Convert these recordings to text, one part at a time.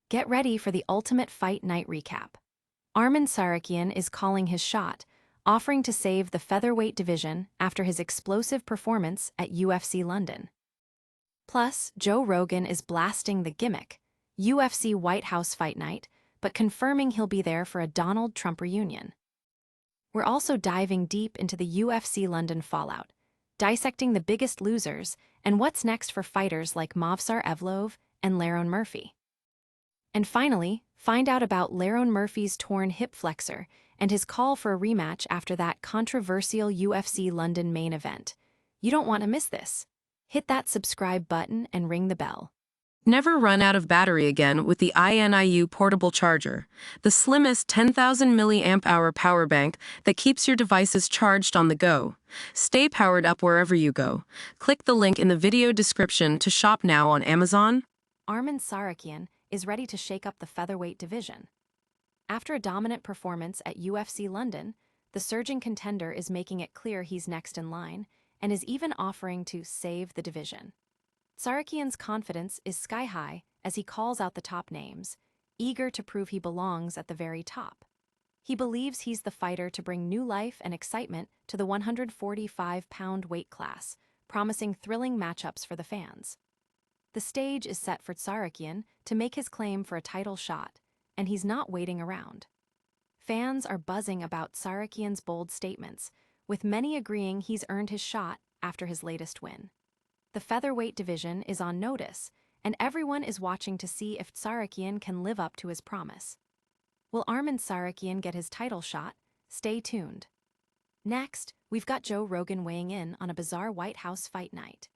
Get ready for the ultimate fight night recap. Arman Tsarukyan is calling his shot, offering to save the featherweight division after his explosive performance at UFC London. Plus, Joe Rogan is blasting the gimmick, UFC White House fight night, but confirming he'll be there for a Donald Trump reunion. We're also diving deep into the UFC London fallout, dissecting the biggest losers and what's next for fighters like Movsar Evloev and Lerone Murphy. And finally, find out about Lerone Murphy's torn hip flexor and his call for a rematch after that controversial UFC London main event. You don't want to miss this. Hit that subscribe button and ring the bell. Never run out of battery again with the INIU portable charger, the slimmest 10,000 milliamp hour power bank that keeps your devices charged on the go. Stay powered up wherever you go. Click the link in the video description to shop now on Amazon. Arman Tsarukyan is ready to shake up the featherweight division. After a dominant performance at UFC London, the surging contender is making it clear he's next in line and is even offering to save the division. Tsarukyan's confidence is sky-high as he calls out the top names, eager to prove he belongs at the very top. He believes he's the fighter to bring new life and excitement to the 145-pound weight class, promising thrilling matchups for the fans. The stage is set for Tsarukyan to make his claim for a title shot, and he's not waiting around. Fans are buzzing about Tsarukyan's bold statements, with many agreeing he's earned his shot after his latest win. The featherweight division is on notice, and everyone is watching to see if Tsarukyan can live up to his promise. Will Arman Tsarukyan get his title shot? Stay tuned. Next, we've got Joe Rogan weighing in on a bizarre White House fight night.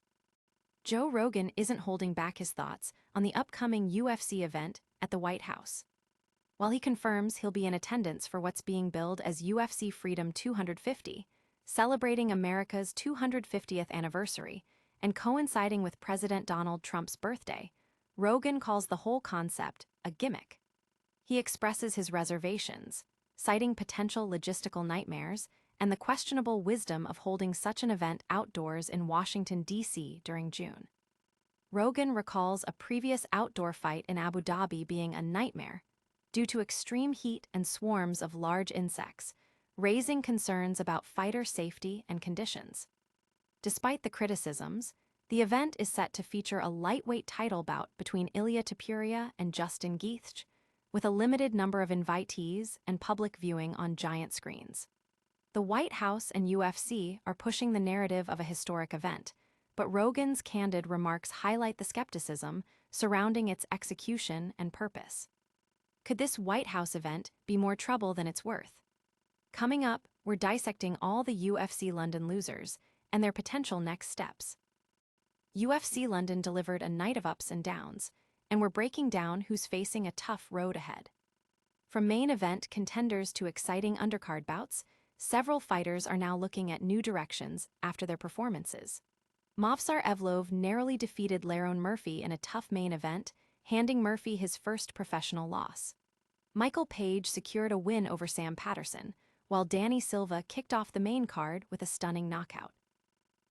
Joe Rogan isn't holding back his thoughts on the upcoming UFC event at the White House. While he confirms he'll be in attendance for what's being billed as UFC Freedom 250, celebrating America's 250th anniversary, and coinciding with President Donald Trump's birthday, Rogan calls the whole concept a gimmick. He expresses his reservations, citing potential logistical nightmares and the questionable wisdom of holding such an event outdoors in Washington, D.C. during June. Rogan recalls a previous outdoor fight in Abu Dhabi being a nightmare due to extreme heat and swarms of large insects, raising concerns about fighter safety and conditions. Despite the criticisms, the event is set to feature a lightweight title bout between Ilia Topuria and Justin Gaethje, with a limited number of invitees and public viewing on giant screens. The White House and UFC are pushing the narrative of a historic event, but Rogan's candid remarks highlight the skepticism surrounding its execution and purpose. Could this White House event be more trouble than it's worth? Coming up, we're dissecting all the UFC London losers and their potential next steps. UFC London delivered a night of ups and downs, and we're breaking down who's facing a tough road ahead. From main event contenders to exciting undercard bouts, several fighters are now looking at new directions after their performances. Movsar Evloev narrowly defeated Lerone Murphy in a tough main event, handing Murphy his first professional loss. Michael Page secured a win over Sam Patterson, while Danny Silva kicked off the main card with a stunning knockout.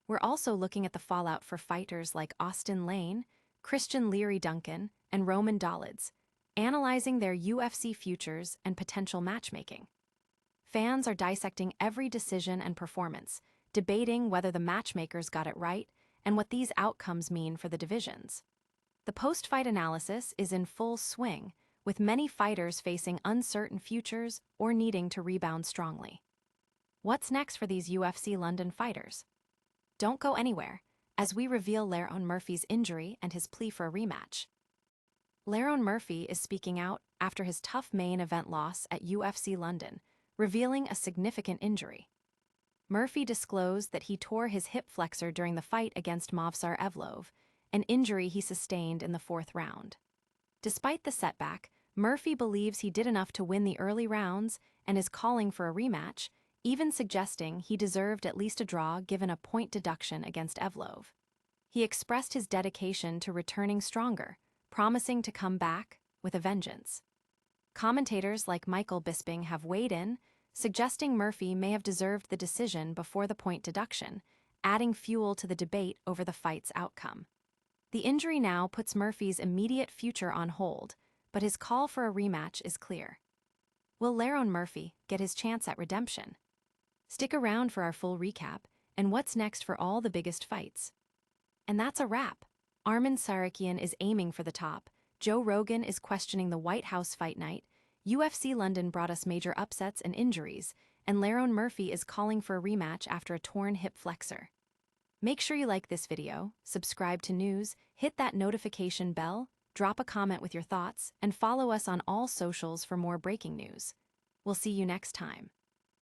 We're also looking at the fallout for fighters like Austin Lane, Christian Leary Duncan, and Roman Dolidze, analyzing their UFC futures and potential matchmaking. Fans are dissecting every decision and performance, debating whether the matchmakers got it right and what these outcomes mean for the divisions. The post-fight analysis is in full swing, with many fighters facing uncertain futures or needing to rebound strongly. What's next for these UFC London fighters? Don't go anywhere, as we reveal Lerone Murphy's injury and his plea for a rematch. Lerone Murphy is speaking out after his tough main event loss at UFC London, revealing a significant injury. Murphy disclosed that he tore his hip flexor during the fight against Movsar Evloev, an injury he sustained in the fourth round. Despite the setback, Murphy believes he did enough to win the early rounds and is calling for a rematch, even suggesting he deserved at least a draw given a point deduction against Evloev. He expressed his dedication to returning stronger, promising to come back with a vengeance. Commentators like Michael Bisping have weighed in, suggesting Murphy may have deserved the decision before the point deduction, adding fuel to the debate over the fight's outcome. The injury now puts Murphy's immediate future on hold, but his call for a rematch is clear. Will Lerone Murphy get his chance at redemption? Stick around for our full recap and what's next for all the biggest fights. And that's a wrap. Arman Tsarukyan is aiming for the top, Joe Rogan is questioning the White House fight night, UFC London brought us major upsets and injuries, and Lerone Murphy is calling for a rematch after a torn hip flexor. Make sure you like this video, subscribe to news, hit that notification bell, drop a comment with your thoughts, and follow us on all socials for more breaking news. We'll see you next time.